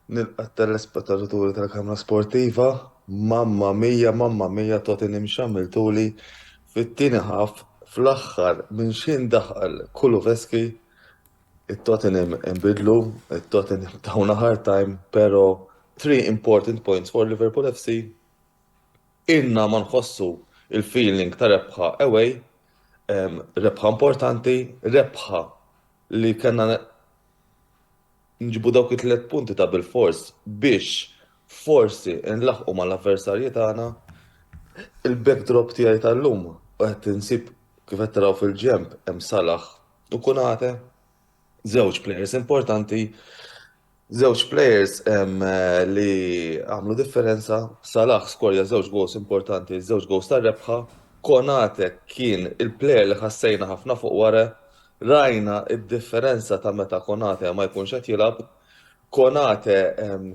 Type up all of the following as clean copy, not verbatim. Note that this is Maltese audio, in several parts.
Nilqa telespettaturi tal-Kamra Sportiva, mamma mija Tottenham xammiltuli fit-tieni ħaf fl-aħħar minn xin daħal Kulusevski, it-Tottenham inbidlu, it-Tottenham tawna hard time, pero three important points for Liverpool FC. Inna ma nħossu il-feeling ta' rebħa away, rebħa importanti, rebħa li kena nġibu dawk it-tlet punti ta' bil-fors biex forsi nlaħqu mal-avversarji tagħna. Il-backdrop tiegħi tal-lum qed insib kif qed taraw fil-ġemp hemm Salah u Konate, żewġ players importanti, żewġ players li għamlu differenza. Salah skorja żewġ goals importanti, żewġ goals tar-rebħa. Konate kien il-player li ħassejna ħafna fuq wara. Rajna id-differenza ta' meta Konate ma jkunx qed jilgħab. Konate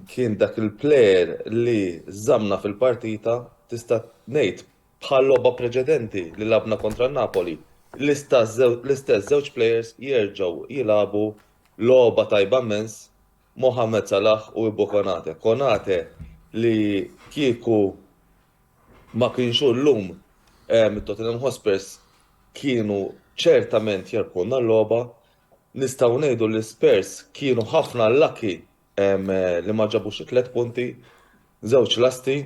kien dak il-player li żamna fil-partita, tista' ngħid bħal logħba preċedenti li labna kontra Napoli. L-istess żewġ players jerġgħu jilagħbu logħba tajba immens, Mohamed Salah u Ibu Konate. Konate li kieku ma kienx llum Tottenham Hotspurs kienu ċertament jerkunna l-logħba. Nistgħu ngħidu li Spurs kienu ħafna lucky li ma ġabux 3 punti, żewġ lasti,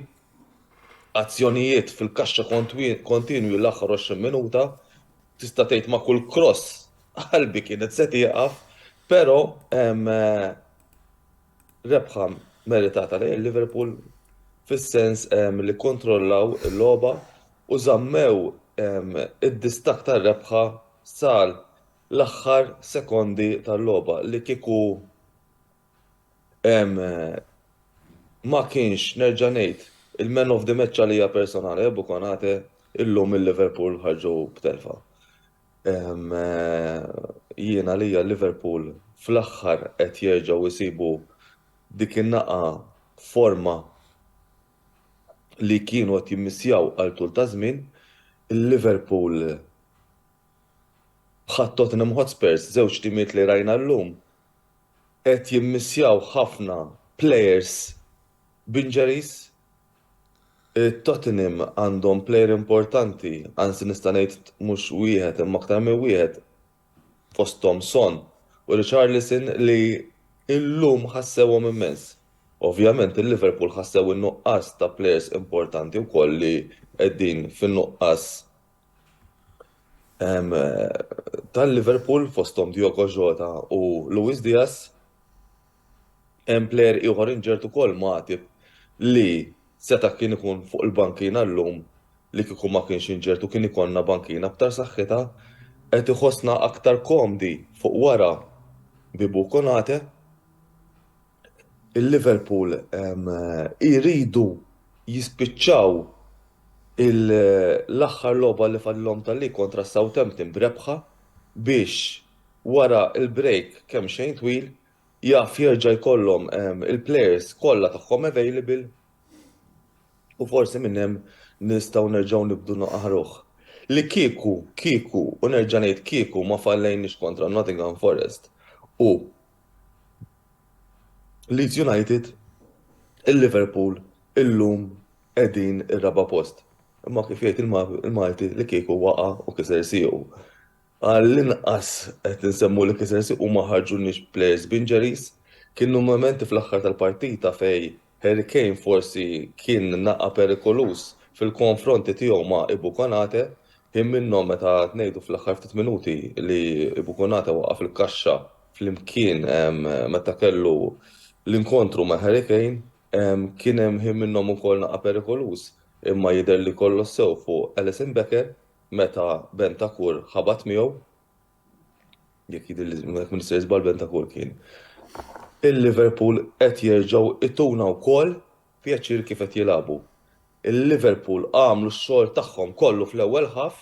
azzjonijiet fil-kaxxa kontinwi l-aħħar 20 minuta, tista' tgħid ma' kull cross qalbi kienet se tieqaf, però rebħa meritata lejn Liverpool fis-sens li kontrollaw il-logħba u żammew id-distak tar-rebħa sal l-aħħar sekondi tal-logħba li kieku ma kienx nerġa' ngħid il-man of the match għalija personali Ibu Konate illum il-Liverpool ħarġu b'telfa. Jiena għalija Liverpool fl-aħħar qed jerġgħu jsibu dik in-naqa forma li kienu qed jimmissjaw għal tul ta' żmien. Il-Liverpool bħat Tottenham Hotspurs, żewġ timiet li rajna llum, qed jimmissjaw ħafna players b'injuries. Tottenham għandhom player importanti, anzi nista' ngħid mhux wieħed imma aktar minn wieħed fosthom Son u Richarlison li llum ħassewhom immens. Ovvjament il-Liverpool ħassew in-nuqqas ta' players importanti wkoll li qegħdin fin-nuqqas tal-Liverpool fosthom Diogo Jota u Luis Diaz. Hemm plejer ieħor inġert ukoll Matip li seta' kien ikun fuq il-bankina llum li kieku ma kienx inġert u kien ikollna bankina b'tar saħħitha, qed iħossna aktar komdi fuq wara Bibu Konate. Il-Liverpool iridu jispiċċaw l-aħħar logħba li fadlhom tal-lig kontra Southampton b'rebħa biex wara il-break kemm xejn twil jaf jerġa' jkollhom il-players kollha tagħhom available u forsi minn hemm nistgħu nerġgħu nibdu noqaħruh. Li kieku u nerġa' ngħid kieku ma fallejniex kontra Nottingham Forest u Leeds United, il-Liverpool illum qegħdin ir-raba' post. Imma kif jgħid il-Malti li kieku waqa' u kiser siequ. Għall-inqas qed insemmu li kiser siequ ma ħarġulniex players b'injuries. Kienu momenti fl-aħħar tal-partita fejn Harry Kane forsi kien naqa' perikolus fil-konfronti tiegħu ma' Ibu Konate, kien minnhom meta ngħidu fl-aħħar ftit minuti li Ibu Konate waqa' fil-kaxxa flimkien meta kellu l-inkontru ma' Harry Kane, kien hemm minnhom ukoll naqa' perikolus. Imma jidher li kollu sew fuq Alisson Becker meta Bentancur ħabat miegħu, jekk jidher li Minister żball Bentancur kien. Il-Liverpool qed jerġgħu ituna wkoll pjaċir kif qed jilagħbu. Il-Liverpool għamlu x-xogħol tagħhom kollu fl-ewwel ħaf,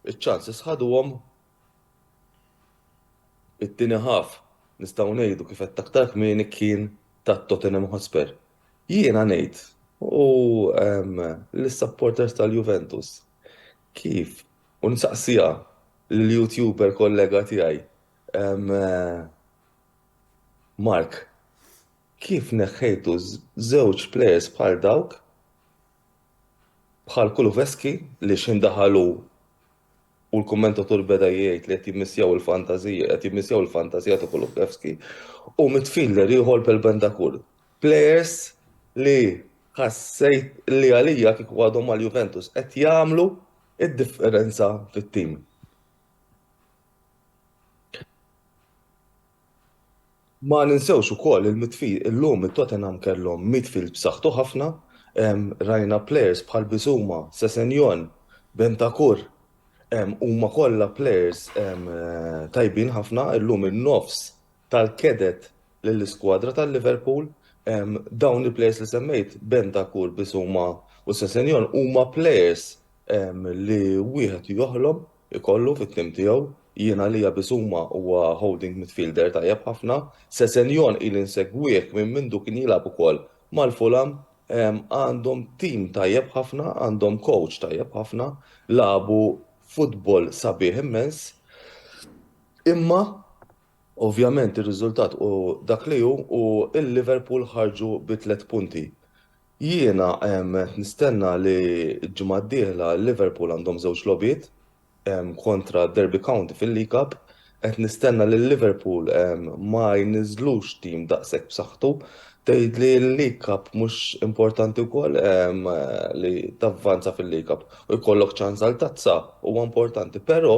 iċ-chances ħaduhom it-tieni ħaf nistgħu ngħidu kif qed aktar kmieni kien tat-Tottenham Hotspur. Jiena ngħid u l-supporters tal-Juventus kif u nsaqsija l-YouTuber kollega tiegħi Mark, kif neħħejtu żewġ plejers bħal dawk bħal Kulusevski li xindaħalu u l-kommentatur beda jgħid li qed jimmissjaw il-fantazija ta' Kulusevski u midfielder ieħor bel-Bentakur. Players li ħassejt li għalija kieku għadhom mal-Juventus qed jagħmlu id-differenza fit-tim. Ma ninsewx ukoll il-midfield illum it-Tottenham kellhom midfield b'saħħtu ħafna, rajna players bħal Bissouma, Sessegnon, Bentakur, huma kollha players tajbin ħafna illum in-nofs tal-kedet lill-iskwadra tal-Liverpool, dawn il-players li semmejt Bentakur, Bissouma u Sessegnon huma players li wieħed joħlom ikollu fit-tim tiegħu. Jiena li Bissouma huwa holding midfielder tajjeb ħafna, Sessegnon il insegwih minn mindu kien jilgħab ukoll mal-Fulham, għandhom tim tajjeb ħafna, għandhom coach tajjeb ħafna, labu futbol sabiħ immens, imma ovvjament ir-riżultat u dak li hu u il-Liverpool ħarġu bi 3 punti. Jiena nistenna li ġimgħa d-dieħla Liverpool għandhom żewġ logħbiet kontra Derby County fil-League Cup, qed nistenna li Liverpool ma jniżlux tim daqshekk b'saħħtu, tgħid li l-League Cup mhux importanti wkoll li tavvanza fil-League Cup u jkollok ċans għal tazza huwa importanti, però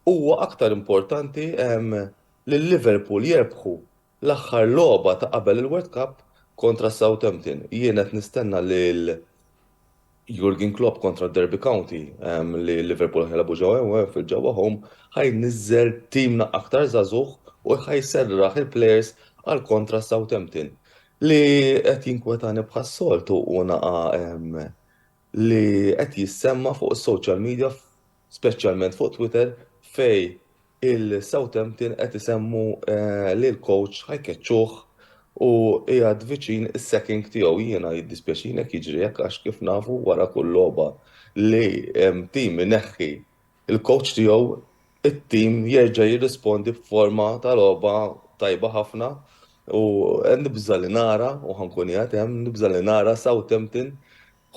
huwa aktar importanti li Liverpool jerbħu l-aħħar logħba ta' qabel il-World Cup kontra Southampton. Jien qed nistenna lil Jurgen Klopp kontra Derby County li Liverpool ħelabu ġewwa fil-ġewwa home ħajniżżel timna aktar żagħżugħ u ħajserraħ il-players għal kontra Southampton. Li qed jinkwetani bħas-soltu u naqa' li qed jissemma fuq is-social media, speċjalment fuq Twitter, fej il-Southampton qed isemmu li l-coach ħajkeċċuh u qiegħed viċin is-sacking tiegħu. Jiena jiddispjaċini jekk jiġri hekk għax kif nafu wara kull logħba li tim ineħħi il-coach tiegħu, it-tim jerġa' jirrispondi b'forma ta' logħba tajba ħafna u nibża li nara u ħankun qiegħed hemm nibża li nara Southampton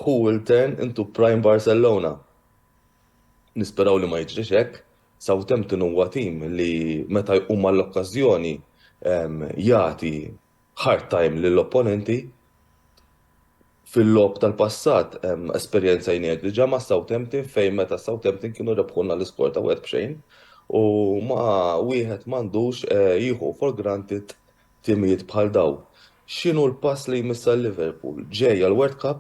who will turn into prime Barcelona. Nisperaw li ma jiġrix hekk. Southampton huwa tim li meta jqum mal-okkażjoni jagħti hard time lill-opponenti. Fil-logħob tal-passat esperjenza jniek diġà ma' Southampton fejn meta Southampton kienu rebħulna l-iskor ta' 1-0 u ma wieħed m'għandux jieħu for granted timijiet bħal dawn. X'inhu l-pass li jmiss Liverpool? Ġej għall-World Cup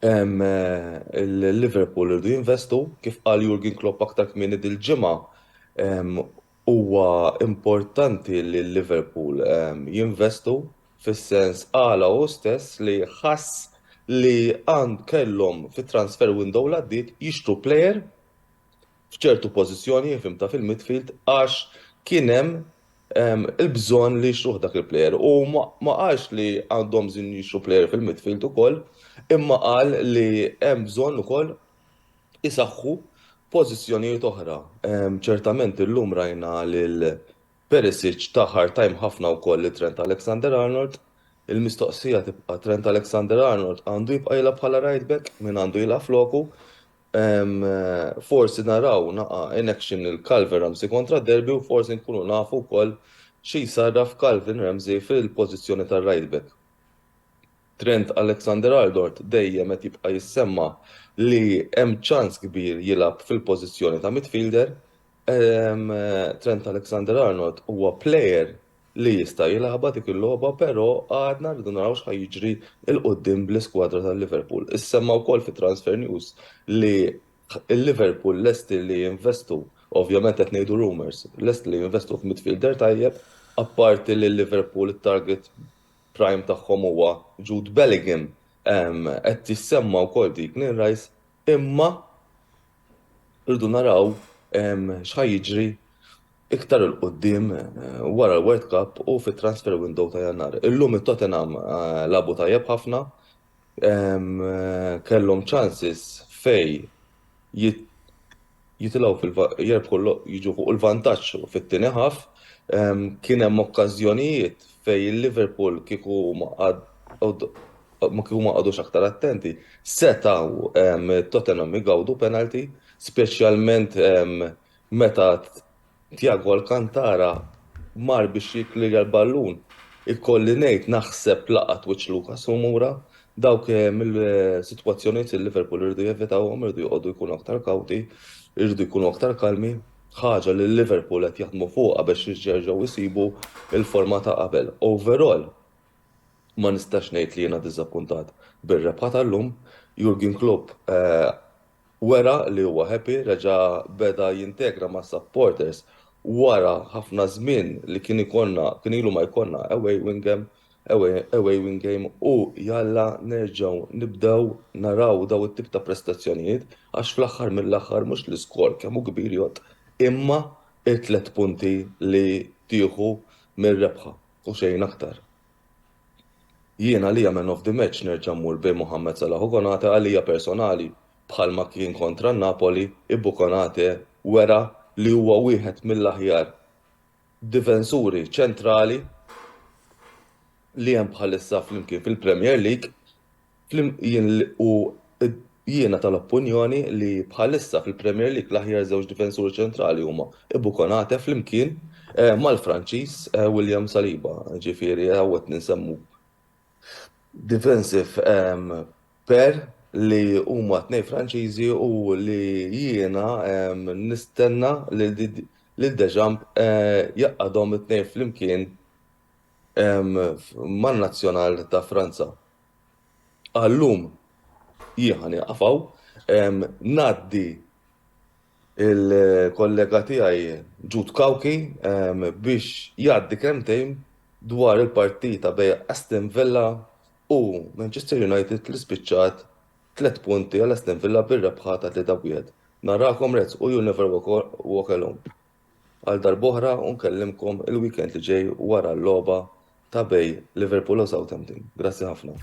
il-Liverpool irdu jinvestu kif qal Jurgen Klopp aktar kmieni dil-ġimgħa huwa importanti li l-Liverpool jinvestu fis-sens għala hu stess li ħass li kellhom fit-transfer window l-għaddiet jixtru plejer f'ċertu pożizzjoni fimta fil-midfield għax kien hemm il-bżonn li jixtruh dak il-plejer u ma qalx li għandhom bżonn jixtru plejer fil-midfield ukoll, imma qal li hemm bżonn ukoll isaħħu pożizzjonijiet oħra. Ċertament illum rajna lil Perisic ta' hard time ħafna wkoll li Trent Alexander-Arnold. Il-mistoqsija tibqa' Trent Alexander-Arnold għandu jibqa' jilgħab bħala right back min għandu jilgħab floku. Forsi naraw naqa' in action il-Calvin Ramsey kontra Derby u forsi nkunu nafu wkoll xi jsarraf Calvin Ramsey fil-pożizzjoni tar-right back. Trent Alexander-Arnold dejjem qed jibqa' jissemma li hemm ċans kbir jilgħab fil-pożizzjoni ta' midfielder. Trent Alexander-Arnold huwa plejer li jista' jilagħba dik il-logħba, però għadna rridu naraw x'ħajjiġri l quddiem bl-iskwadra tal-Liverpool. Issemma wkoll fit-Transfer News li il-Liverpool lesti li jinvestu, ovvjament qed ngħidu rumors, lesti li jinvestu f'midfielder tajjeb, apparti li l-Liverpool it-target prime tagħhom huwa Jude Bellingham qed tissemma wkoll Declan Rice, imma irdu naraw x'ħaj jiġri iktar il-qoddim wara l-World Cup u fit-transfer window ta' Jannar. Illum it-Tottenham labu tajjeb ħafna, kellhom chances fej jitilgħu jerbħu jiġu fuq il-vantaġġ fit-tieni ħaf, kien hemm okkażjonijiet fej il-Liverpool kieku ma qagħdux aktar attenti, setgħu Tottenham igawdu penalty, speċjalment meta Thiago Alcantara mar biex jiklirja l-ballun. Ikolli ngħid naħseb laqat wiċċ Lucas Moura, dawk mill-sitwazzjonijiet il-Liverpool irridu jevitawhom, irridu jqogħdu jkunu aktar kawti, irridu jkunu aktar kalmi, ħaġa li l-Liverpool qed jaħdmu fuqha biex jerġgħu jsibu il-forma ta' qabel. Overall, ma nistax ngħid li jiena diżappuntat bir-rebħa tal-lum. Jurgen Klopp wera li huwa happy, reġa' beda jintegra ma' supporters wara ħafna żmien li kien ilu ma jkollna away win game u jalla nerġgħu nibdew naraw daw it-tip ta' prestazzjonijiet għax fl-aħħar mill-aħħar mhux l-iskor kemm hu kbir jgħod, imma it-3 punti li tieħu mir-rebħa u xejn aktar. Jiena li man of the match nerġa' mmur bejn Mohamed Salah u Konate għalija personali bħalma kien kontra Napoli, Ibbu Konate wera li huwa wieħed mill-aħjar difensuri ċentrali li hemm bħalissa flimkien fil-Premier League u jiena tal-opinjoni li bħalissa fil-Premier League l-aħjar żewġ difensuri ċentrali huma Ibbu Konate flimkien mal-Franċiż William Saliba, ġifieri hawnhekk ninsemmu defensive pair li huma tnej Franċiżi u li jiena nistenna li Deschamps jaqgħadhom it-tnejn flimkien man-nazzjonal ta' Franza. Allum jieħa nieqafaw ngħaddi il-kollega tiegħi Jude Kawki biex jgħaddi kemmtejn dwar il-partita bejn Aston Villa u Manchester United li spiċċat 3 punti għal Aston Villa bir-rebħa ta' 3-1. Narakom Reds u you never walk alone. Għal darb'oħra u nkellimkom il-weekend li ġej wara l-logħba ta' bejn Liverpool u Southampton. Grazzi ħafna.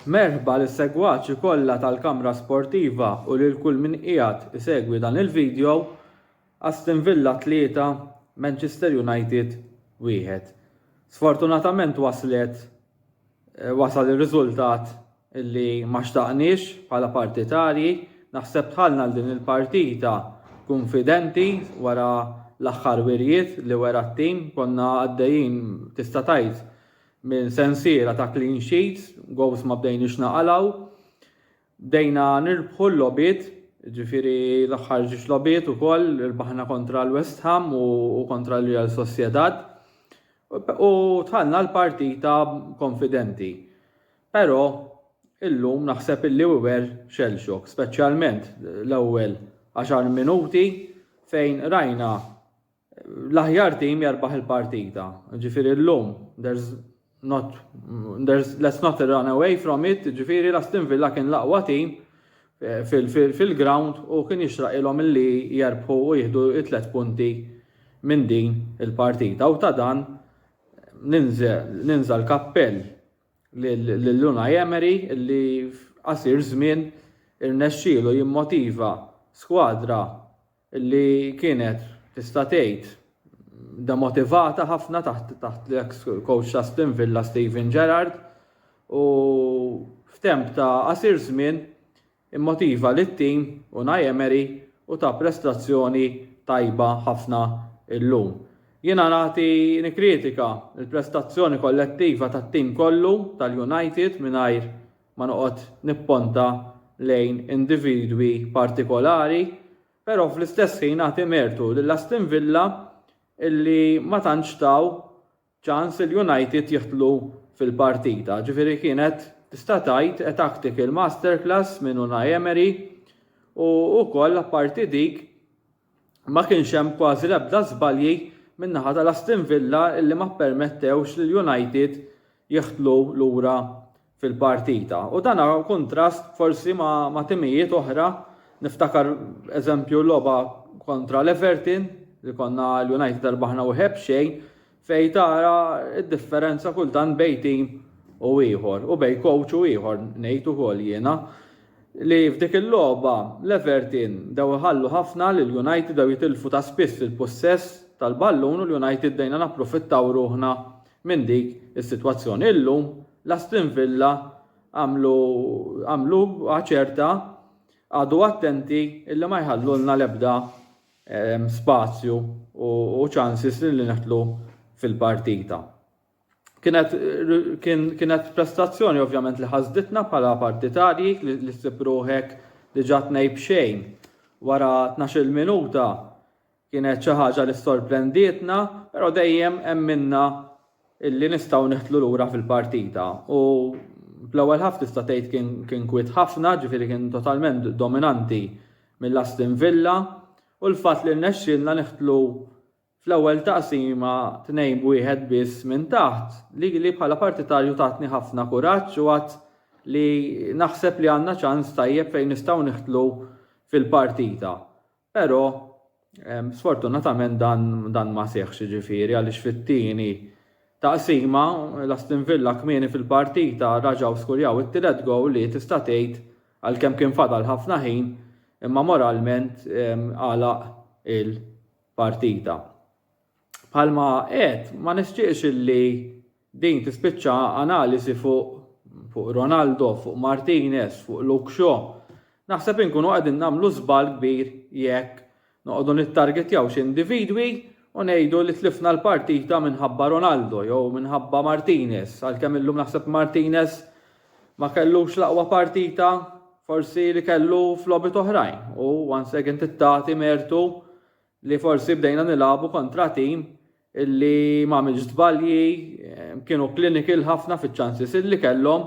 Merħba lis-segwaċi kollha tal-Kamra Sportiva u lil kull min qiegħed isegwi dan il-video. Aston Villa 3, Manchester United 1. Sfortunatament wasal ir-riżultat illi ma xtaqniex bħala partitarji. Naħseb tħallna din il-partita konfidenti wara l-aħħar wirjiet li wera t-tim, konna għaddejjin tista' tgħid minn sensiera ta' clean sheets, goals ma bdejniex naqalaw, bdejna nirbħu l-lobiet, ġifieri l-aħħar ġiex lobiet ukoll irbaħna kontra l-West Ham u kontra l-Real Sociedad u tħallna l-partita konfidenti. Però illum naħseb illi wer shell shock, speċjalment l-ewwel 10 minuti fejn rajna l-aħjar tim jarbaħ il-partita. Ġifieri llum let's not run away from it, ġifieri l-Aston Villa kien l-aqwa tim fil-ground u kien jixraq ilhom illi jerbħu u jieħdu 3 punti minn din il-partita. U ta' dan ninżel kappell lil-Unai Emery illi qasir żmien irnexxielu jimmotiva skwadra illi kienet tista' tgħid demotivata ħafna taħt l-ex coach ta' Aston Villa Steven Gerrard u f'temp ta' qasir żmien immotiva lit-tim Unai Emery u ta' prestazzjoni tajba ħafna illum. Jiena nagħti nikkritika l-prestazzjoni kollettiva tat-tim kollu tal-United mingħajr ma noqgħod nipponta lejn individwi partikolari, però fl-istess ħin nagħti mertu lill-Aston Villa illi ma tantx taw ċans il-United jieħdlu fil-partita. Ġifieri kienet tista' tgħid a tactical masterclass minn Unai Emery u wkoll apparti dik ma kienx hemm kważi l-ebda żbalji min-naħa tal-Aston Villa illi ma ppermettewx lill-United jieħdlu lura fil-partita. U dan kontrast forsi ma' timijiet oħra, niftakar eżempju logħba kontra l-Everton li konna l-United arbaħna u ħeb xejn fejn tara d-differenza kultant bejn tim u ieħor u bejn coach u ieħor ngħid ukoll jiena li f'dik il-logħba l-Everton dew iħallu ħafna li l-United dew jitilfu ta' spiss fil-possess tal-ballun u l-United dejna napprofittaw ruħna minn dik is-sitwazzjoni. Illum l-Aston Villa għamlu ċerta għadu attenti illi ma jħallulna l-ebda spazju u chances li neħtlu fil-partita. Kienet prestazzjoni ovvjament li ħażditna bħala partitarji li sibruħek diġà tnejb xejn wara 12 minuta kienet xi ħaġa li sorprendietna, però dejjem hemm minna illi nistgħu neħtlu lura fil-partita. U bl-ewwel ħaf tista' tgħid kien kwiet ħafna, ġifieri kien totalment dominanti mill-Aston Villa. U l-fatt li rnexxielna neħtlu fl-ewwel taqsima 2-1 biss minn taħt li bħala partitarju tatni ħafna kuraġġ u għad li naħseb li għandna ċans tajjeb fejn nistgħu neħtlu fil-partita. Però sfortunatament dan ma seħħx ġifieri għaliex fit-tieni taqsima l-Aston Villa kmieni fil-partita raġgħu skurjaw it-tielet gowl li tista' tgħid għalkemm kien fadal ħafna ħin imma moralment għalaq il-partita. Bħalma ma nisċieqx illi din tispiċċa analisi fuq Ronaldo, fuq Martinez, fuq Luke Shaw. Naħseb inkunu qegħdin nagħmlu żball kbir jekk noqogħdu nittargetjaw xi individwi u ngħidu li tlifna l-partita minħabba Ronaldo jew minħabba Martinez, għalkemm illum naħseb Martinez ma kellux l-aqwa partita forsi li kellu f'lobbiet oħrajn u once again tittati mertu li forsi bdejna nilagħbu kontra tim illi m'għamilx żbalji, kienu clinical ħafna fiċ-chances illi kellhom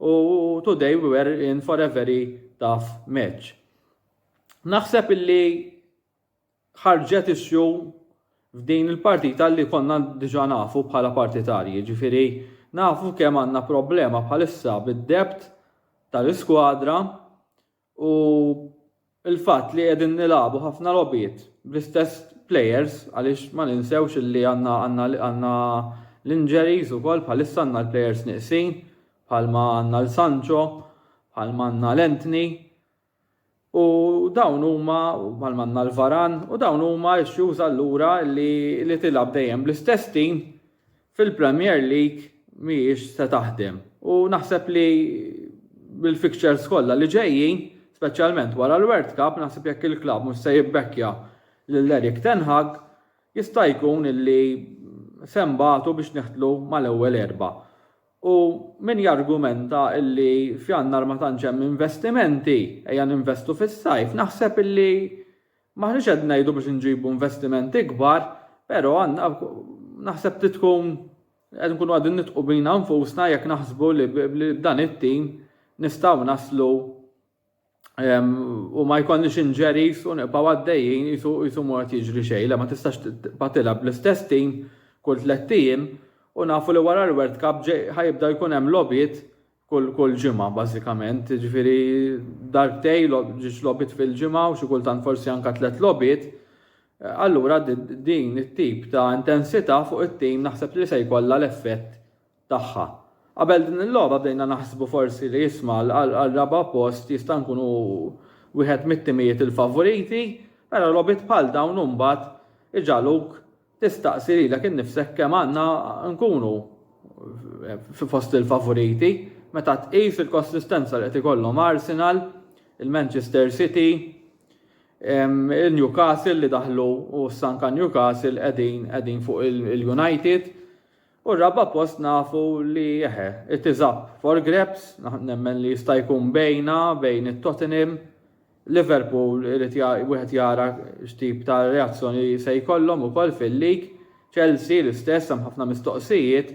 u today we were in for a very tough match. Naħseb illi ħarġet issue f'din il-partita li konna diġà nafu bħala partitarji, ġifieri nafu kemm għandna problema bħalissa bid-debt tal-iskwadra u il-fatt li qegħdin nilagħbu ħafna logħbiet bl-istess players għaliex ma ninsewx li għandna l-injuries ukoll bħalissa għandna l-players nieqsin bħalma għandna l-Sancho, bħalma għandna l-Antony u dawn huma bħalma għandna l-Varan u dawn huma issues allura li tilab dejjem bl-istess tim fil-Premier League mhijiex se taħdem. U naħseb li bil-fixtures kollha li ġejjin, speċjalment wara l-World Cup, naħseb jekk il-klabb mhux se jibbekkja lil Erik ten Hag, jista' jkun illi sembatu biex neħtlu mal-ewwel erba'. U min jargumenta illi f'Jannar ma tantx hemm investimenti ejja ninvestu fis-sajf, naħseb illi maħniex qed ngħidu biex inġibu investimenti kbar, però naħseb tkun qed nkunu qegħdin nitqu bina nfusna jekk naħsbu li b'dan it-tim nistgħu naslu u ma jkollniex injuries u nibqgħu għaddejjin jisu mod jiġri xejn, ma tistax tilgħab bl-istess tim kull 3 ijiem u nafu li wara l-World Cup ħajibda jkun hemm logħbiet kull ġimgħa bażikament, ġifieri darbtej ġiex lobit fil-ġimgħa u xi kultant forsi anke 3 lobit. Allura din it-tip ta' intensità fuq it-tim naħseb li se jkollha l-effett tagħha. Qabel din il-logħba bdejna naħsbu forsi li jisma' għal-raba post jista' nkunu wieħed mit-timijiet il-favoriti, però logħbiet bħal dawn imbagħad iġaluk tistaqsi lilek innifsek kemm għandna nkunu fost il-favoriti meta tqis il-konsistenza li qed ikollhom Arsenal, il-Manchester City, il-Newcastle li daħlu u s-sanka Newcastle qegħdin fuq il-United. U r-raba post nafu li it is up for grabs, nemmen li jista' jkun bejn it-Tottenham, Liverpool irid wieħed jara x'tip ta' reazzjoni se jkollhom ukoll fil-lig, Chelsea l-istess hemm ħafna mistoqsijiet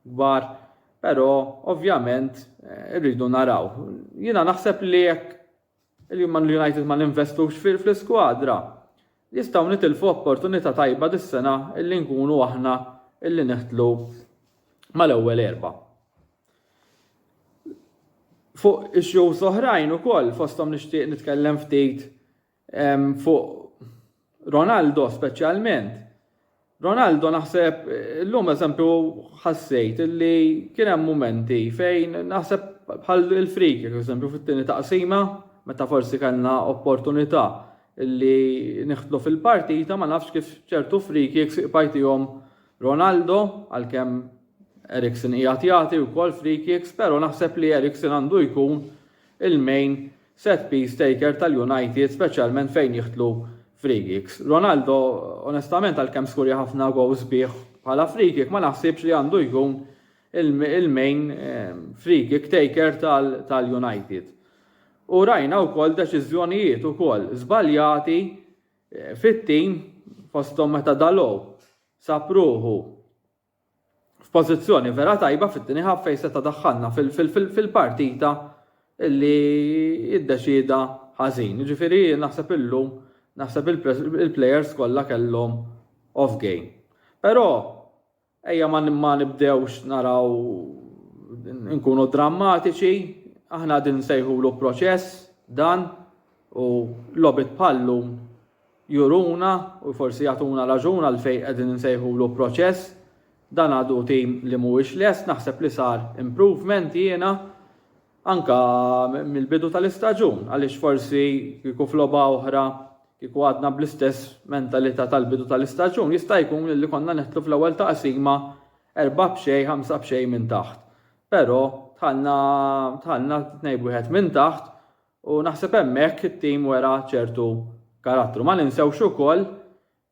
kbar, però ovvjament irridu naraw. Jiena naħseb li jekk il-Man United ma ninvestux fl-iskwadra, jistgħu nitilfu opportunità tajba dis-sena illi nkunu aħna illi neħtlu mal-ewwel 4. Fuq ix-shows oħrajn ukoll fosthom nixtieq nitkellem ftit fuq Ronaldo speċjalment. Ronaldo naħseb illum eżempju ħassejt illi kien hemm mumenti fejn naħseb bħal il-free kick eżempju fit-tieni taqsima meta forsi kellna opportunità illi neħtlu fil-partita ma nafx kif ċertu free kicks pajtihom Ronaldo għalkemm Eriksen qiegħed jagħti wkoll free kicks, però naħseb li Eriksen għandu jkun il-main set piece taker tal-United speċjalment fejn jieħtlu free kicks. Ronaldo onestament għalkemm skurja ħafna goals bih bħala free kick ma naħsibx li għandu jkun il-main free kick taker tal-United. U rajna wkoll deċiżjonijiet ukoll żbaljati fit-tim fosthom meta Dalot sapruħu f'pożizzjoni vera tajba fit-tieni ħaff fejn seta' daħħalna fil-partita illi iddeċida ħażin. Ġifieri naħseb illum naħseb il-players kollha kellhom off game. Però ejja ma nibdewx naraw nkunu drammatiċi, aħna din nsejħulu proċess dan u lobit bħallum juruna u forsi jagħtuna raġun għal fejn qegħdin nsejħulu proċess. Dan għadu tim li mhuwiex lest, naħseb li sar improvement jiena anka mill-bidu tal-istaġun għaliex forsi kieku f'logħba oħra kieku għadna bl-istess mentalità tal-bidu tal-istaġun jista' jkun li konna neħtlu fl-ewwel taqsima 4-5 minn taħt. Però tħallna 2 minn taħt u naħseb hemmhekk it-tim wera ċertu karattru. Ma ninsewx ukoll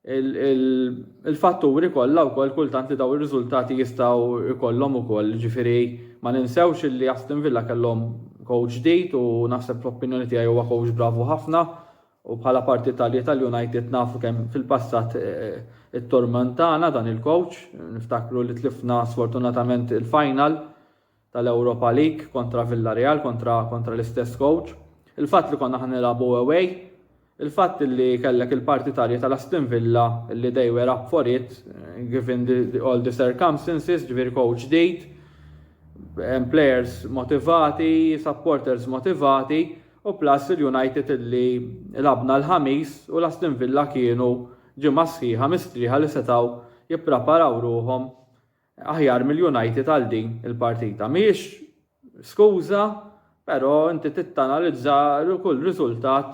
il-fatturi kollha wkoll kultant li daw ir-riżultati jistgħu jkollhom ukoll, ġifieri ma ninsewx li Aston Villa kellhom coach ġdid u naħseb l-opinjoni tiegħi huwa coach bravu ħafna u bħala parti tal-United nafu kemm fil-passat it-tormentana dan il-coach, niftakru li tlifna sfortunatament il-final tal-Europa League kontra Villarreal kontra l-istess coach. Il-fatt li konna ħanilagħbu away, il-fatt li kellek il-partitarji tal-Aston Villa li they were up for it, given all the circumstances, ġifieri coach ġdid, players motivati, supporters motivati, u plus il-United li labna l-ħamis u l-Aston Villa kienu ġimgħa sħiħa mistrieħa li setgħu jippreparaw ruhom aħjar mill-United għal din il-partita. Mhijiex skuża, però inti tittanalizza kull riżultat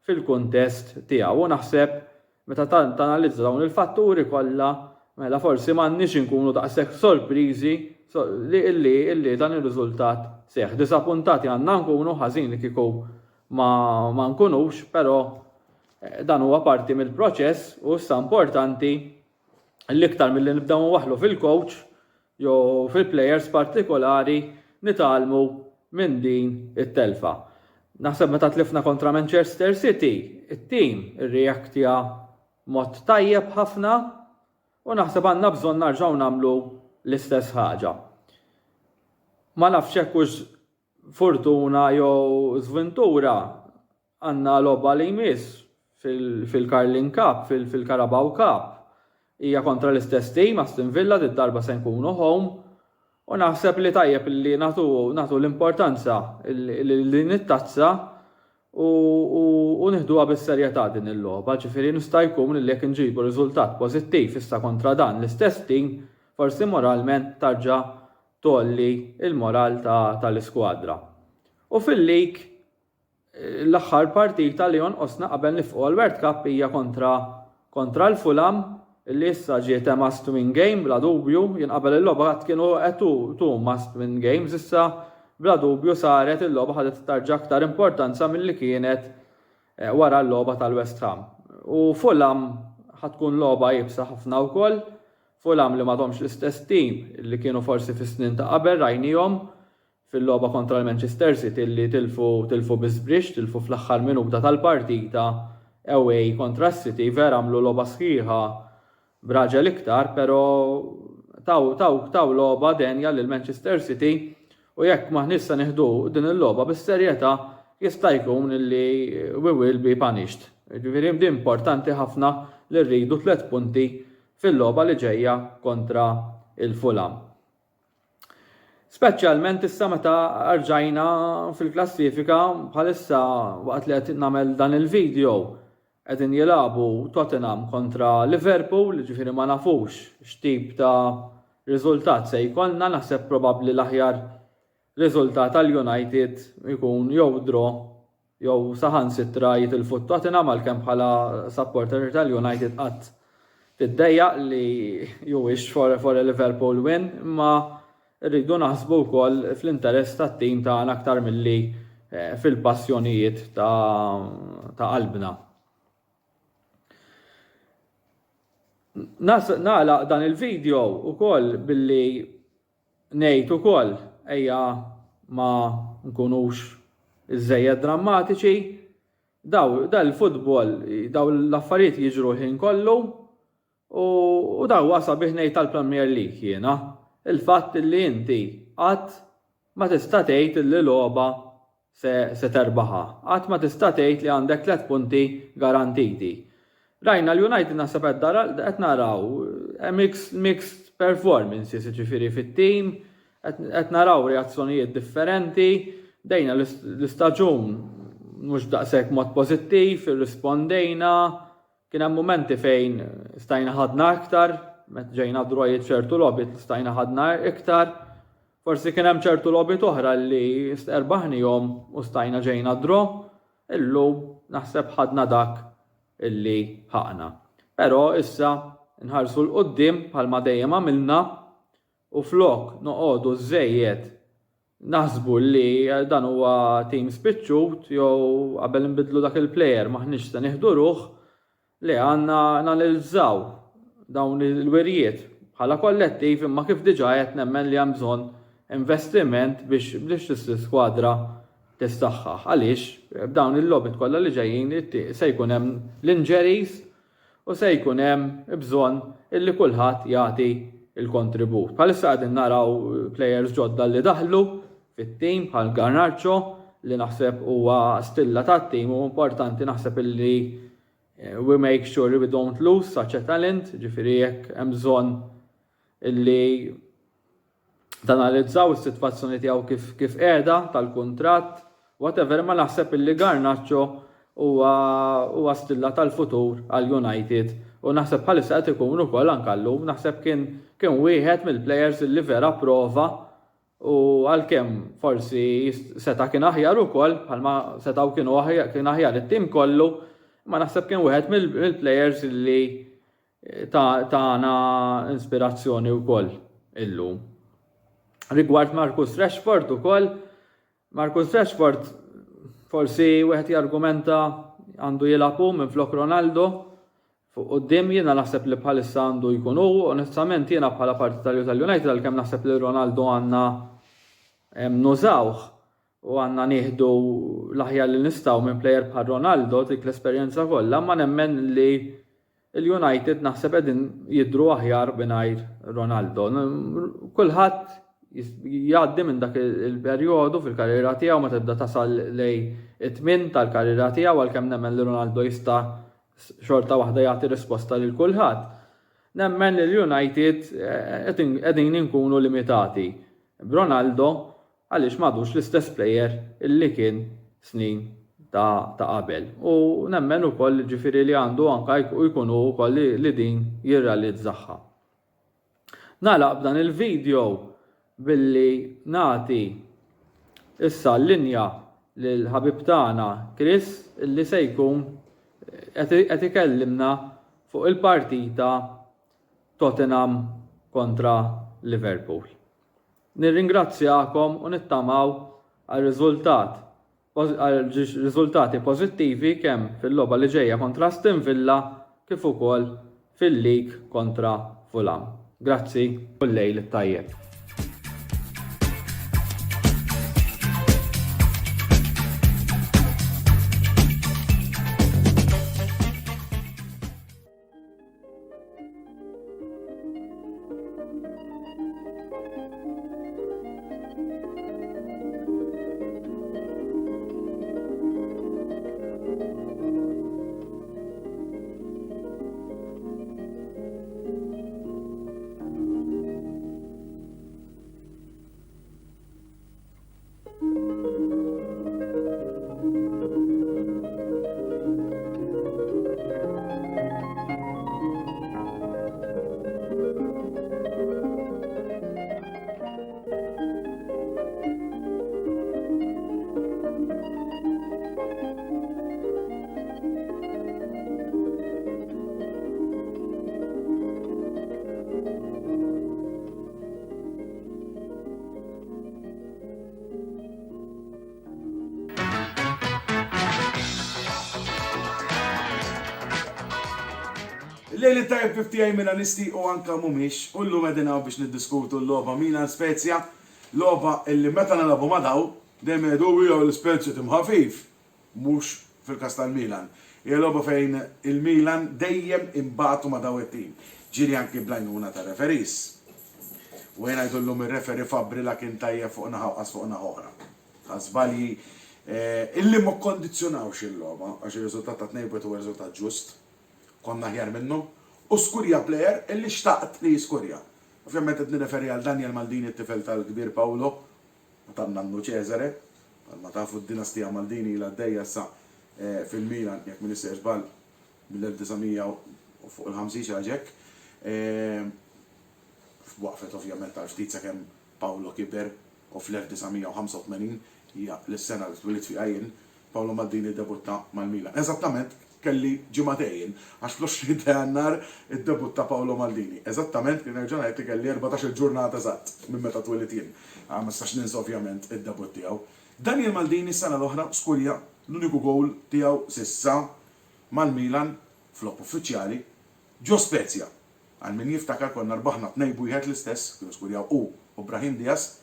fil-kuntest tiegħu u naħseb meta tanalizza dawn il-fatturi kollha mela forsi m'għandniex inkunu daqshekk sorpriżi li dan ir-riżultat seħħ. Disappuntati għandna nkunu ħażin li kieku ma nkunux, però dan huwa parti mill-proċess u issa importanti l-iktar milli nibdew waħlu fil-coach jew fil-players partikolari nitalmu minn din it-telfa. Naħseb meta tlifna kontra Manchester City, it-tim irreaktja mod tajjeb ħafna u naħseb għandna bżonn narġgħu nagħmlu l-istess ħaġa. Ma nafx hekk hux fortuna jew żventura għandna logħba li jmiss fil-Carling Cup, fil-Carabao Cup. Hija kontra l-istess tim Aston Villa, darba se nkunu home U naħseb li tajjeb li nagħtu l-importanza li nittazza u nieħduha bis-serjetà din il-logħba. Ġifieri nista' jkun li jekk inġibu riżultat pożittiv issa kontra dan l-istess tim, forsi moralment tarġa' tolli il-moral tal-iskwadra. U fil-lig l-aħħar partita li jonqosna qabel nifqu għall-World Cup hija kontra l-Fulham li issa ġiet must win game bla dubju. Jien qabel il-logħba qatt kienu two must win games, issa bla dubju saret il-logħba ħadet tarġa' aktar importanza milli kienet wara l-logħba tal-West Ham. U Fulham ħatkun logħba jibsa ħafna wkoll. Fulham li m'għadhomx l-istess tim li kienu forsi fis-snin ta' qabel rajnihom fil-logħba kontra l-Manchester City li tilfu biżbrix, tilfu fl-aħħar minuta tal-partita away kontra s-City, vera għamlu logħba sħiħa b'raġel iktar, però taw logħba denja lil Manchester City u jekk maħnissa nieħdu din il-logħba bis-serjetà jista' jkun li we will be punished. Ġifieri di importanti ħafna li rridu 3 punti fil-logħba li ġejja kontra il-Fulham. Speċjalment issa meta rġajna fil-klassifika bħalissa waqt li qed nagħmel dan il-video qegħdin jilagħbu Tottenham kontra Liverpool, ġifieri ma nafux x'tip ta' riżultat se jkollna. Naħseb probabbli l-aħjar riżultat tal-United jkun jew draw jew saħansitra jitilfu Tottenham għalkemm bħala supporter tal-United qatt tiddejjaq li you wish for a Liverpool win, imma rridu naħsbu wkoll fl-interess tat-tim tagħna aktar milli fil-passjonijiet ta' qalbna. Nagħlaq dan il-video ukoll billi ngħid ukoll ejja ma nkunux iżejjed drammatiċi. Dal-futbol, daw l-affarijiet jiġru ħin kollu u daw wasa bih ngħid tal-Premier League jiena. Il-fatt li inti qatt ma tista' tgħid li logħba se terbaħa. Qatt ma tista' tgħid li għandek 3 punti garantiti. Rajna l-United naħseb qed naraw mixed performances ġifieri fit-tim, qed naraw reazzjonijiet differenti, dejna l-istaġun mhux daqshekk mod pożittiv, irrispondejna, kien hemm momenti fejn stajna ħadna aktar, meta ġejna drojiet ċertu logħbiet stajna ħadna iktar, forsi kien hemm ċertu logħbiet oħra li erbaħnihom u stajna ġejna draw, illum naħseb ħadna dak illi ħaqna. Però issa nħarsu l-qoddim bħalma dejjem għamilna u flok noqogħdu żejjed naħsbu li dan huwa tim spiċċut jew qabel nbidlu dak il-plejer maħniex se nieħdu ruħ li għandna nanalizzaw dawn il-werijiet bħala kollettiv, imma kif diġà qed nemmen li hemm bżonn investiment biex l-iskwadra tistaħħaħ. Għaliex b'dawn il-logħbiet kollha li ġejjin se jkun hemm l-injuries u se jkun hemm bżonn illi kulħadd jagħti il-kontribut. Bħalissa qegħdin naraw players ġodda li daħlu fit-tim bħal Garnacho li naħseb huwa stilla tat-tim u importanti naħseb illi we make sure we don't lose such a talent, ġifieri jekk hemm bżonn illi tanalizzaw is-sitwazzjoni tiegħu kif qiegħda tal-kuntratt, whatever, ma naħseb illi Garnacho huwa stilla tal-futur għal United u naħseb bħalissa qed ikun ukoll anke llum naħseb kien wieħed mill-plejers li vera prova u għalkemm forsi seta' kien aħjar ukoll bħalma setgħu kien aħjar it-tim kollu, ma naħseb kien wieħed mill-plejers li tagħna inspirazzjoni wkoll illum. Rigward Marcus Rashford ukoll, Marcus Rashford forsi wieħed jargumenta għandu jilagħbu minflok Ronaldo fuq quddiem, jiena naħseb li bħalissa għandu jkun hu, onestament jiena bħala parti tal-United għalkemm naħseb li Ronaldo għandna nużawh u għandna nieħdu l-aħjar li nistgħu minn plejer bħal Ronaldo dik l-esperjenza kollha, ma nemmen li l-United naħseb qegħdin jidhru aħjar mingħajr Ronaldo. Kulħadd jgħaddi minn dak il-perjodu fil-karriera tiegħu ma tibda tasal lej it-tmien tal-karriera tiegħu għalkemm nemmen li Ronaldo jista' xorta waħda jagħti risposta lil kulħadd. Nemmen li l-United qegħdin inkunu limitati. b'Ronaldo għaliex m'għadux l-istess plejer illi kien snin ta' qabel. U nemmen ukoll ġifieri li għandu anke jkunu wkoll li din jirrealizzaha. Nagħlaq b'dan il-video billi nagħti issa l-linja lil ħabib tagħna Chris illi se jkun qed ikellimna fuq il-partita Tottenham kontra Liverpool. Nirringrazzjakom u nittamaw għal riżultati pożittivi kemm fil-logħba li ġejja kontra Aston Villa kif ukoll fil-lig kontra Fulham. Grazzi u l-lejl tajjeb. Lejli tajb 50 Milanisti u anka mumiex, u llum qegħdin hawn biex niddiskutu l-logħba Milan Spezia, logħba illi meta nilagħbu ma' daw dejjem jgħidu jew l-Spezia timħafif, mhux fil-każ tal-Milan. Hija logħba fejn il-Milan dejjem imbagħtu ma' daw it-tim. Ġieli anke blajnuna ta' referis. U jien ngħidu llum ir-referi Fabbri la kien tajjeb fuq naħa fuq naħa oħra. Ta' żbalji illi ma kkondizzjonawx il-logħba għax ir-riżultat ta' 2 huwa riżultat ġust. Konna ħjar minnhom, u skurja plejer illi xtaqt li jiskurja. Ovvjament qed nirreferi għal Daniel Maldini t-tifel tal-kbir Paolo, ta' nannu Cesare, ma tafu d-dinastija Maldini la għaddejja sa fil-Milan, jekk min issejr żball mill-1900 u fuq il-50 ħaġek. Waqfet ovvjament għal ftit sakemm Paolo kiber u fl-1985 hija l-sena li twilit fiha jien Paolo Maldini debutta mal-Milan. Eżattament kelli ġimatejn, għax fl-20 ta' jannar id-debut ta' Paolo Maldini. Eżattament, kien ġurnata kelli 14 ġurnata eżatt minn meta twilit jien. Ma stax ninsa ovvjament id-debut tiegħu. Daniel Maldini s-sena l-oħra skurja l-uniku gowl tiegħu sissa mal-Milan flop uffiċjali ġo Spezia. Għal min jiftakar konna rbaħna 2-1 l-istess, kienu skurjaw u Brahim Diaz,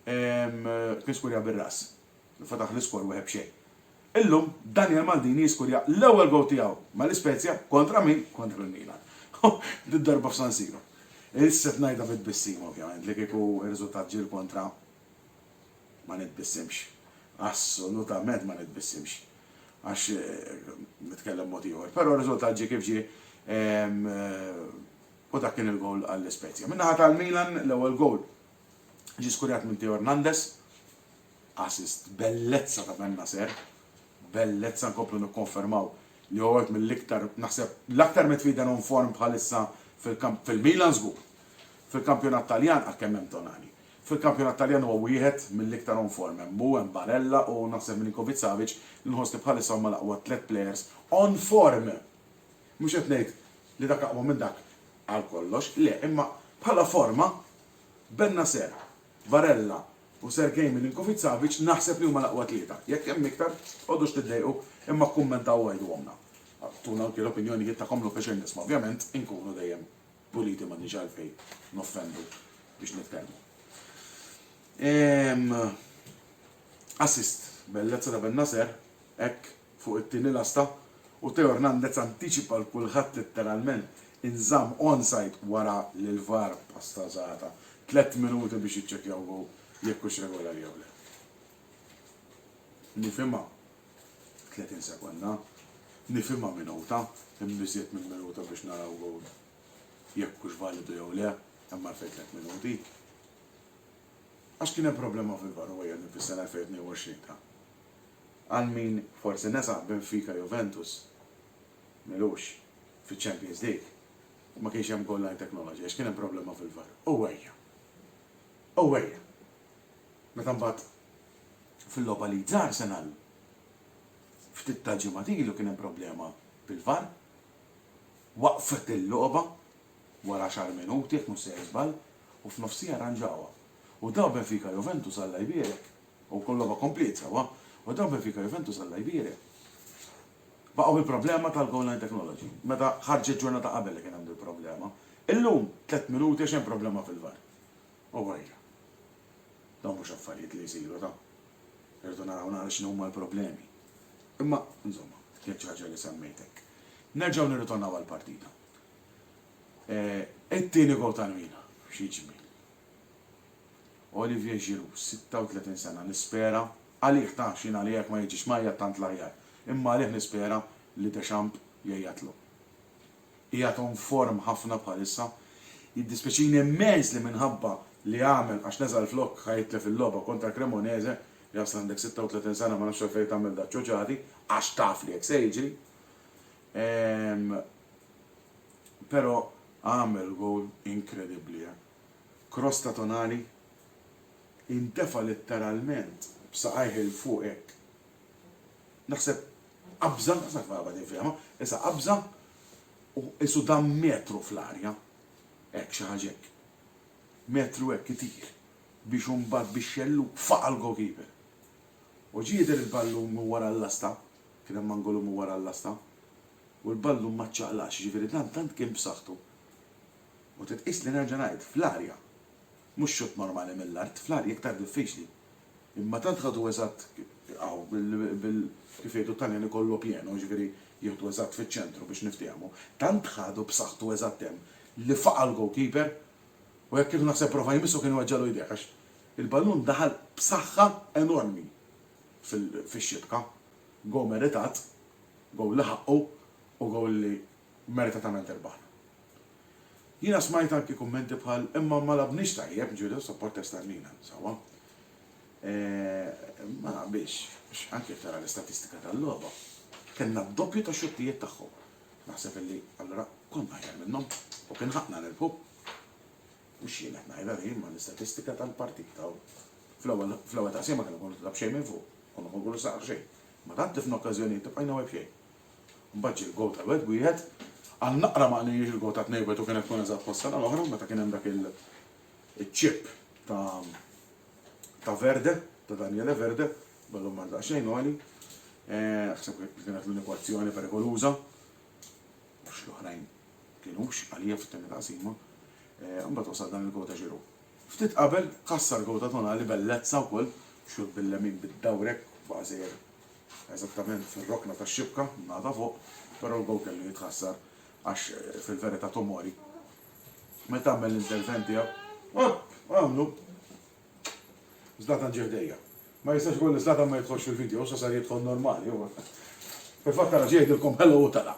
kien skurja bir-ras. Fataħ l-iskor u xejn. Illum Daniel Maldini jiskurja l-ewwel gowl tiegħu mal-Ispezja kontra min? Kontra l-Milan. Did-darba f'San Siro. Issa tnajda bit-bissim ovvjament li kieku r-riżultat ġiel kontra ma nitbissimx. Assolutament ma nitbissimx. Għax nitkellem mod ieħor. Però r-riżultat ġie kif ġie u dak kien il-gowl għall-Ispezja. Min-naħa tal-Milan l-ewwel gowl ġie skurjat minn Theo Hernandez. Assist bellezza ta' Ben Nasser. Bellezza nkomplu nikkonfermaw li huwa mill-iktar naħseb l-aktar mitfida non form bħalissa fil-Milan żgur. Fil-kampjonat Taljan għalkemm hemm Tonali. Fil-kampjonat Taljan huwa wieħed mill-iktar on form hemm Barella u naħseb Milinkovic-Savic li nħossli bħalissa huma l-aqwa 3 players on form. Mhux qed ngħid li dak aqwa minn dak għal kollox, le, imma bħala forma Ben Nasser, Barella u Sergej Milinkovic-Savic naħseb li huma l-aqwa tlieta. Jekk hemm iktar, għodux tiddejqu imma kummentaw għajdu għomna. Tuna anke l-opinjoni jittakom l-okkazjon nisma' ovvjament inkunu dejjem puliti ma nix għalfej noffendu biex nitkellmu. Assist, bellezza ta' Ben Nasser, hekk fuq it-tieni lasta u Theo Hernandez antiċipa l-kulħadd letteralment inżamm onside wara l-VAR pastażata. 3 minuti biex jiċċekkjaw gow jekk hux regolari jew le. Nifhimha 30 sekonda, nifhimha minuta, imbiżiet minn minuta biex naraw gowl jekk hux validu jew le, imma fejn 3 minuti. Għax kien hemm problema fil-VAR u għajja fis-sena 2022 ta' għal min forsi nesaq Benfica Juventus milux fiċ-Champions League ma kienx hemm goal line technology għax kien hemm problema fil-VAR. U għajja. Meta mbagħad fil-logħba li żgħar sena ftit ta' ġimgħat ilu kien hemm problema bil-VAR. Waqfet il-logħba wara 10 minuti jekk mhux se jiżball u f'nofsija arranġawha. U daw Benfica Juventus Alla jbierek. U kollha komplet sewa. U daw Benfica Juventus Alla jbierek. Baqgħu il-problema tal-goal line technology. Meta ħarġet ġurnata qabel li kien hemm il-problema. Illum 3 minuti għax hemm problema fil-VAR. U għajja. Dawn mhux affarijiet li jsiru ta' irdu nara x'inhuma l-problemi. Imma, insomma, kien xi ħaġa li semmejtek. Nerġgħu nirritornaw għall-partita. It-tieni gol tal-mina, xi ġmil. Olivier Giroud, 36 sena, nispera għalih ta' xin għalih ma jiġix majja tant l-aħjar. Imma għalih nispera li Deschamps jgħajatlu. Jgħaton form ħafna bħalissa, jiddispeċini immens li minħabba li għamel għax neżal flok ħajtle fil-loba kontra Cremonese, jasal għandek 36 sena ma nafx fejn tagħmel da ċoċati, għax taf li jekk se jiġri. Però għamel gol inkredibbli. Cross ta' Tonali intefa letteralment b'saqajh il-fuq hekk. Naħseb qabża, naħseb għabadin fihma, issa qabża u isu dam metru fl-arja. Hekk xi ħaġa hekk. Metru hekk itir biex imbagħad biex xellu faqa l-goalkeeper. U ġieder il-ballum wara l-lasta, kien hemm angolu wara l-lasta, u l-ballum ma ċċaqlax, ġifieri tant kien b'saħħtu. U titqis li nerġa' ngħid fl-arja. Mhux xut normali mill-art, fl-arja iktar diffiċli. Imma tant ħadu eżatt kif jgħidu Taljan ikollu pjeno, ġifieri jieħdu eżatt fiċ-ċentru biex niftehmu. Tant ħadu b'saħħtu eżatt hemm li faqa l-goalkeeper u jekk kieku naħseb prova jmissu kienu ġalu jdejh għax il-ballun daħal b'saħħa enormi fix-xibka. Gow meritat, gow li ħaqqu u gow li meritatament irbaħna. Jiena smajt anki kummenti bħal imma ma labniex tajjeb ġidu supporters tal-Milan, sawa. Ma biex anke tara l-istatistika tal-logħba kellna d-doppju ta' xuttijiet tagħhom. Naħseb illi allura konna aħjar minnhom u kien ħaqna nilħu. Mhux jien qed ngħidha li imma l-istatistika tal-partita fl-ewwel taqsiem ma kellna nkunu tlab xejn minn fuq, konna ma nkunu saqar xejn. Ma tant tifna okkażjonijiet tibqajna web xejn. Mbagħad ġie l-gol tal-wed wieħed għal naqra ma għalli il-gol ta' tnejbet u kienet tkun eżatt posta l-oħra, meta kien hemm dak il-ċip ta' Verde, ta' Daniele Verde, ballum ma xejn għali. Ħseb kienet l-unikwazzjoni perikoluża. Mhux l-oħrajn kienux għalija fit-tieni taqsima. Mbagħad wasal dan il-gol ta' Giroud. Ftit qabel kassar gol ta' Tonali bellezza wkoll, xut bil-lemin bid-dawrek bażejjer eżattament fir-rokna tax-xibka, nagħta fuq, però l-gol kellu jitħassar għax fil-verità Tomori. Meta għamel l-interventi għamlu. Zlatan ġeħdejja. Ma jistax għol Zlatan ma jidħolx fil-video, sa sar jidħol normali. Fil-fatt tara ġeħdilkom hello u tala.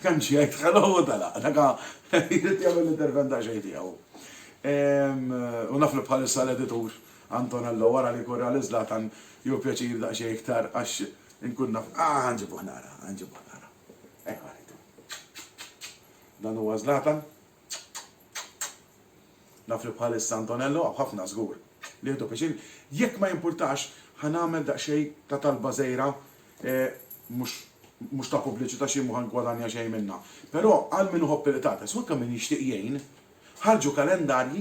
Kemm ġeħd hello u tala. Daga jrid jagħmel l-intervent ta' ġeħdijaw. U naflu bħalissa l-editur Antonello wara li kurra l-Zlatan jew pjaċir daqsxejn iktar għax inkun naf ħanġibuh nara. Dan huwa Zlatan. Naf li bħalissa Antonello għaw ħafna żgur li jieħdu pjaċir. Jekk ma jimpurtax ħanagħmel daqsxejn ta' talba żgħira mhux ta' pubbliċità xi mhu ħankwadanja xejn minnha. Però għal min uħobb il-tata, swekka min jixtieq jgħin, ħarġu kalendarji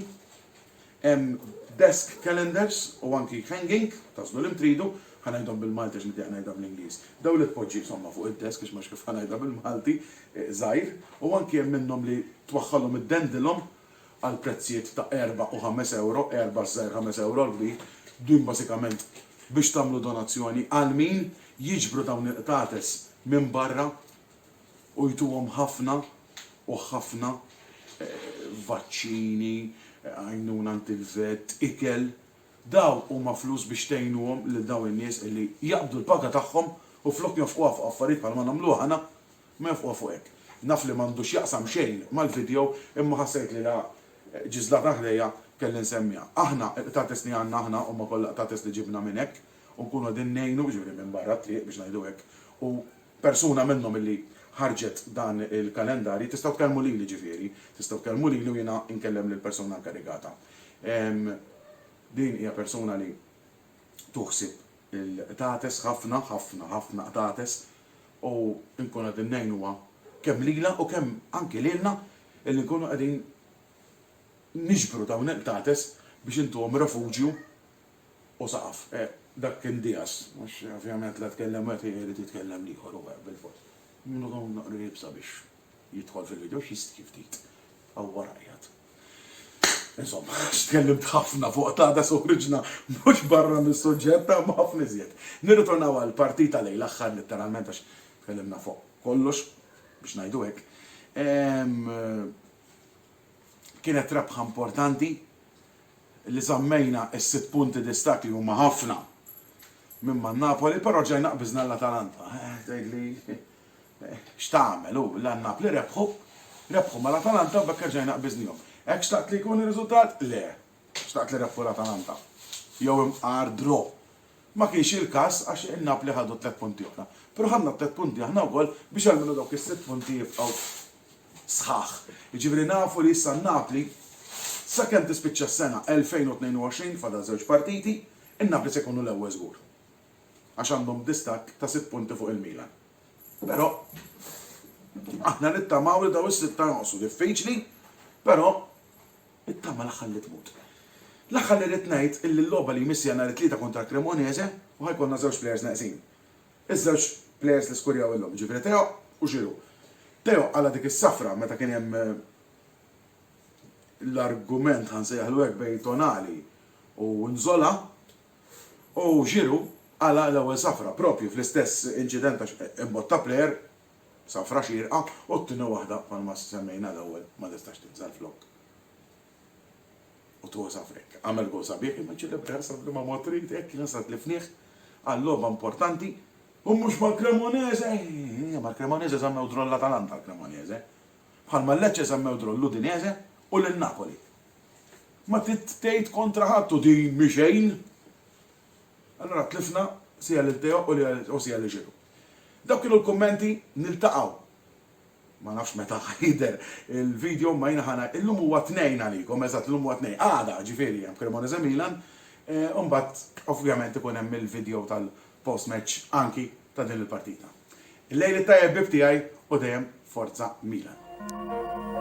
desk calendars u anki hanging, taslu li mtridu, ħanajdhom bil-Malti x'niti ħanajdhom bl-Ingliż. Daw li tpoġġi insomma fuq id-desk biex mhux kif ħanajdha bil-Malti żgħir, u anki hemm minnhom li twaħħalhom iddendilhom għal prezzijiet ta' 4 u 5 euro, 4 żgħir 5 euro l-kbir, din bażikament biex tagħmlu donazzjoni għal min jiġbru dawn il-qtates minn barra u jtuhom ħafna u ħafna vaċċini, għajnuna anti-vet, ikel, daw huma flus biex tgħinuhom lil daw in-nies illi jaqbdu l-paga tagħhom u flok jofquha fuq affarijiet bħalma nagħmluha ħana ma jofquha fuq hekk. Naf li m'għandux jaqsam xejn mal-video imma ħassejt li la ġizlata ħdejja kelli nsemmija. Aħna tates li għandna aħna u ma kollha tates li ġibna minn hekk u nkunu qegħdin ngħinu ġifieri minn barra triq biex ngħidu hekk. U persuna minnhom illi ħarġet dan il-kalendari tistgħu tkellmu lili ġifieri, tistgħu tkellmu lili u jiena nkellem lil persuna inkarigata. Din hija persuna li tuħsib il-tates ħafna tates u nkunu qegħdin ngħinuha kemm lilha u kemm anke lilna illi nkunu qegħdin niġbru dawn il-tates biex intuhom refuġju u saqaf. Dak kien Dias, mhux ovvjament la tkellem qed irid jitkellem ieħor u bil-fors. Minnu dawn naqru jibsa biex jidħol fil-video x'jistki ftit. Aw warajat. Insomma, x'tkellimt ħafna fuq tates u ħriġna mhux barra mis-suġġett ma ħafna iżjed. Nirritornaw għall-partita lejn l-aħħar letteralment għax tkellimna fuq kollox biex ngħidu hekk. Kienet rebħa importanti li żammejna s-6 punti distak li huma ħafna minn man Napoli, però ġejna qbiżna l-Atalanta. Tgħidli x'tagħmel hu l-Napoli rebħu mal-Atalanta u bekk ġejna qbiżnihom. Hekk xtaqt li jkun ir-riżultat? Le. Xtaqt li rebħu l-Atalanta. Jew imqar draw. Ma kienx il-każ għax in-Napoli ħadu 3 punti oħra. Però ħadna 3 punti aħna wkoll biex għalmenu dawk is-6 punti jibqgħu sħaħ. Jiġifieri nafu li issa Napoli sakemm tispiċċa s-sena 2022 fadal 2 partiti, in-Napoli se jkunu l-ewwel żgur. Għax għandhom distak ta' 6 punti fuq il-Milan. Però aħna nittamaw li daw is-6 noqsu diffiċli, però it-tama l-aħħar li tmut. L-aħħar li rid ngħid illi l-logħba li jmissija nhar it-tlieta kontra Cremonese u ħajkonna 2 plejers neqsin. Iż-żewġ plejers li skurjaw illum, ġifieri Teo u Giroud. Teo għala dik is-safra meta kien hemm l-argument ħansejjaħlu hekk bejn Tonali u Nzola u Giroud għala l-ewwel safra propju fl-istess inċident għax imbotta plejer safra xierqa u t-tieni waħda bħalma semmejna l-ewwel ma tistax tinżel flok. U tuħu safrek. Għamel gol sabiħ imma ċelebrer sabli ma motrit hekk kien sat li fniħ għall-logħba importanti u mhux mal-Cremonese. Mal-Cremonese żammew droll l-Atalanta l-Cremonese. Bħalma l-Lecce żammew droll l-Udinese u l-Napoli. Ma tgħid kontra ħadd u din mixejn. Allora tlifna sija l-Teo u sija l-Giroud. Dawk kienu l-kommenti niltaqgħu. Ma nafx meta ħajder il-video ma jinaħana illum huwa 2 għalikom, eżatt illum huwa 2. Għada ġifieri hemm Cremonese Milan, u mbagħad ovvjament ikun hemm il-video tal-post match anki ta' din il-partita. Il-lejli tajjeb bib tiegħi u dejjem Forza Milan.